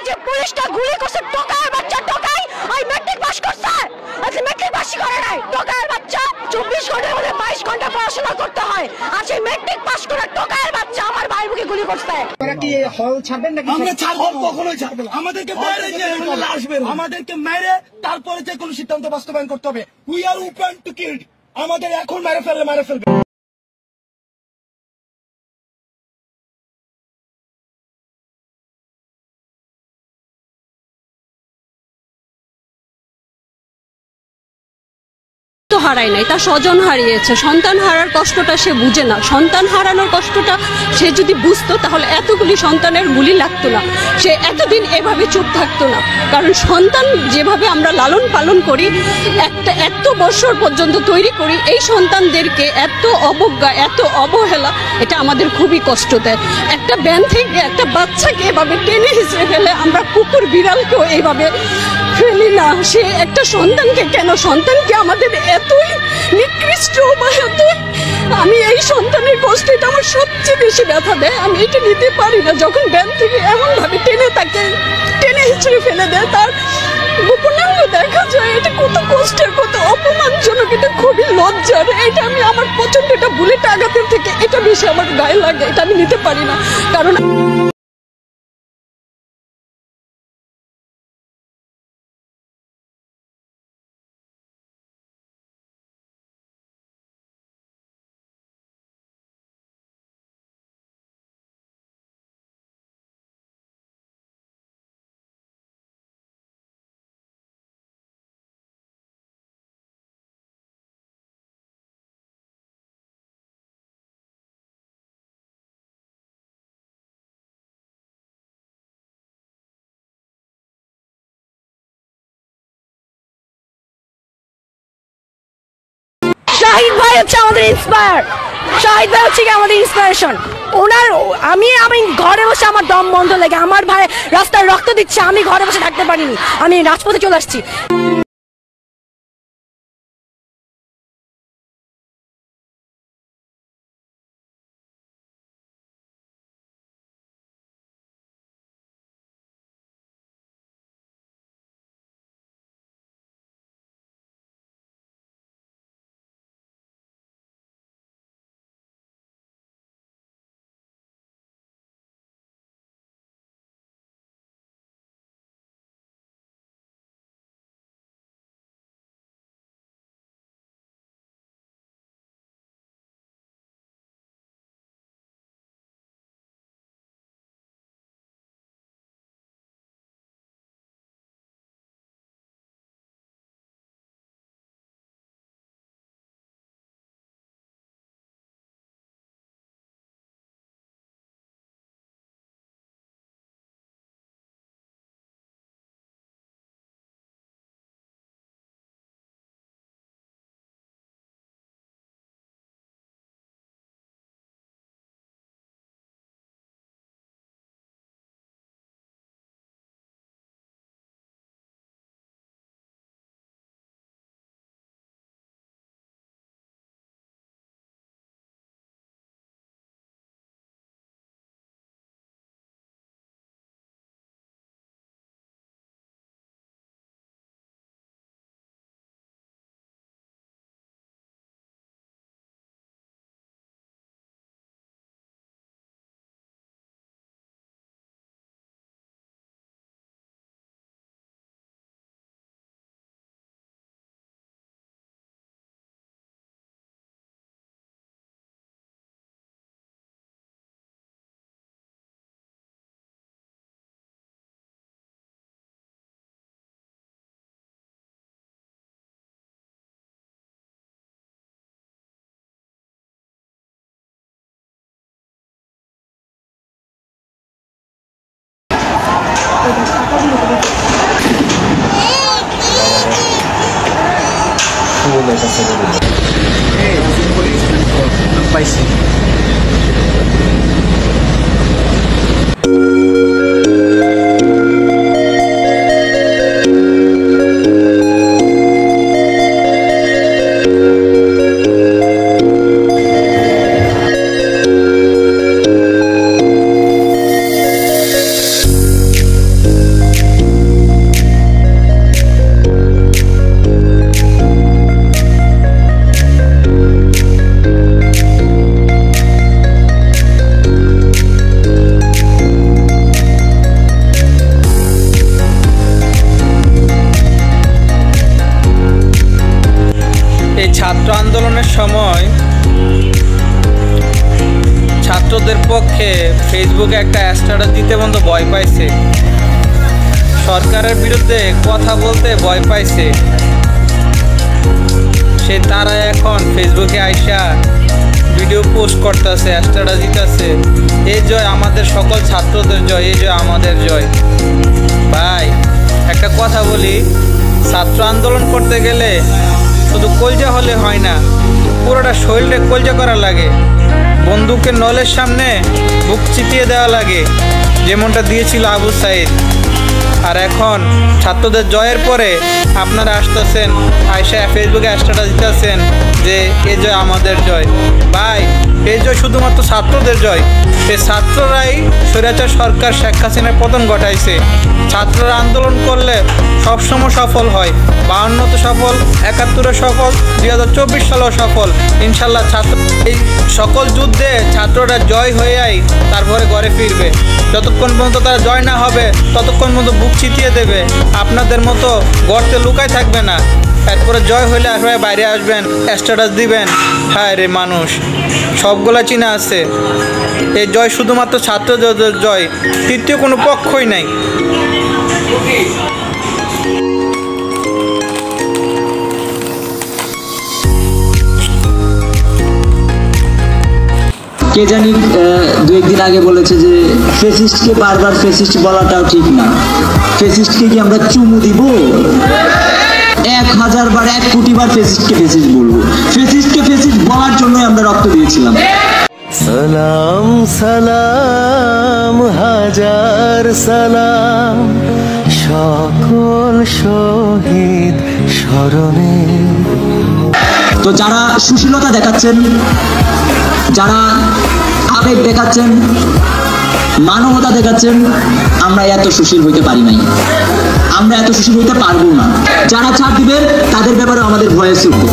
যে পুলিশটা গুলি করছে টোকার বাচ্চা টোকাই ওই ম্যাট্রিক পাস করছে আজকে ম্যাট্রিক পাস করে নাই টোকার বাচ্চা 24 ঘন্টার মধ্যে 22 ঘন্টা পড়াশোনা করতে হয় আর সেই ম্যাট্রিক পাস করে টোকার বাচ্চা আমার ভাইয়ের বুকে গুলি করছে। আপনারা কি হল ছাড়বেন নাকি? আমরা ছাড়বো, কখনোই ছাড়বো না। আমাদেরকে মেরে তারপরে যে কোনো সিদ্ধান্ত বাস্তবায়ন করতে হবে। We are open to kill. আমাদের এখন মেরে ফেলবে। হারায় নাই, তার স্বজন হারিয়েছে। সন্তান হারার কষ্টটা সে বুঝে না। সন্তান হারানোর কষ্টটা সে যদি বুঝতো তাহলে এতগুলি সন্তানের গুলি লাগতো না, সে এতদিন এভাবে চুপ থাকতো না। কারণ সন্তান যেভাবে আমরা লালন পালন করি, এত বছর পর্যন্ত তৈরি করি, এই সন্তানদেরকে এত অবজ্ঞা, এত অবহেলা, এটা আমাদের খুবই কষ্ট দেয়। একটা ব্যান থেকে একটা বাচ্চাকে এভাবে টেনে হিসেবে ফেলে, আমরা কুকুর বিড়ালকেও এইভাবে ফেলি না। সে একটা সন্তানকে কেন, সন্তানকে আমাদের এতই নিকৃষ্ট বা এতই, আমি এই সন্তানের কষ্ট, এটা আমার সবচেয়ে বেশি ব্যথা দেয়। আমি এটা নিতে পারি না যখন ব্যান থেকে এমন ভাবে টেনে হিচড়ে ফেলে দেয়, তার গোপনাঙ্গ দেখা যায়। এটা কত কষ্টের, কত অপমানজনক, এটা খুবই লজ্জার। এটা আমি আমার প্রচন্ড, এটা বুলেট আঘাতের থেকে এটা বেশি আমার গায়ে লাগে। এটা আমি নিতে পারি না। কারণ শাহিদ ভাই হচ্ছে আমাদের ইন্সপায়ার, শাহিদ ভাই হচ্ছে আমাদের ইন্সপিরেশন। আমি ঘরে বসে আমার দম বন্ধ লাগে, আমার ভাই রাস্তায় রক্ত দিচ্ছে, আমি ঘরে বসে থাকতে পারিনি, আমি রাজপথে চলে আসছি। পাইছি ছাত্রদের পক্ষে ফেসবুকে একটা স্ট্যাটাস দিতে বন্ধু ভয় পাইছে, সরকারের বিরুদ্ধে কথা বলতে ভয় পাইছে। তারা এখন ফেসবুকে আইসা ভিডিও পোস্ট করতেছে, স্ট্যাটাস দিতেছে। এই জয় আমাদের সকল ছাত্রদের জয়, এই জয় আমাদের জয়। ভাই একটা কথা বলি, ছাত্র আন্দোলন করতে গেলে শুধু কলজা হলে হয় না, পুরোটা শরীরে কলজা করা লাগে। বন্দুকের নলের সামনে বুক চিপিয়ে দেওয়া লাগে, যেমনটা দিয়েছিল আবু সাইদ। আর এখন ছাত্রদের জয়ের পরে আপনারা আসতেছেন, আয়সা ফেসবুকে স্ট্যাটাস দিতেছেন যে এ জয় আমাদের জয়। ভাই এই জয় শুধুমাত্র ছাত্রদের জয়। এই ছাত্ররাই স্বৈরাচার সরকার শেখ হাসিনার পতন ঘটাইছে। ছাত্ররা আন্দোলন করলে সবসময় সফল হয়। 52তে সফল, 71-এ সফল, 2024 সালেও সফল ইনশাল্লাহ। ছাত্র এই সকল যুদ্ধে ছাত্ররা জয় হয়েই তারপরে ঘরে ফিরবে। যতক্ষণ পর্যন্ত তারা জয় না হবে ততক্ষণ পর্যন্ত বুক চিতিয়ে দেবে, আপনাদের মতো গর্তে লুকায় থাকবে না। এরপরে জয় হইলে আপনারা বাইরে আসবেন, স্ট্যাটাস দিবেন। হ্যাঁ রে মানুষ সবগুলা চিনা আছে। এই জয় শুধুমাত্র ছাত্রদের জয়, তৃতীয় কোনো পক্ষই নাই। কে জানি দু একদিন আগে বলেছে যে ফেসিস্টকে বারবার ফেসিস্ট বলাটাও ঠিক না। ফেসিস্টকে কি আমরা চুমু দিব? 1000 বার 1 কোটি বার ফেসিস্টকে ফেসিস্ট বলবো। ফেসিস্টকে ফেসিস্ট বলার জন্যই আমরা রক্ত দিয়েছিলাম। সালাম সালাম হাজার সালাম সকল শহীদ স্মরণে। তো যারা সুশীলতা দেখাচ্ছেন, যারা আবেগ দেখাচ্ছেন, মানবতা দেখাচ্ছেন, আমরা এত সুশীল হইতে পারি নাই, আমরা এত সুশীল হইতে পারবো না। যারা ছাড় দিবেন তাদের ব্যাপারে আমাদের ভয়েস উঠবে।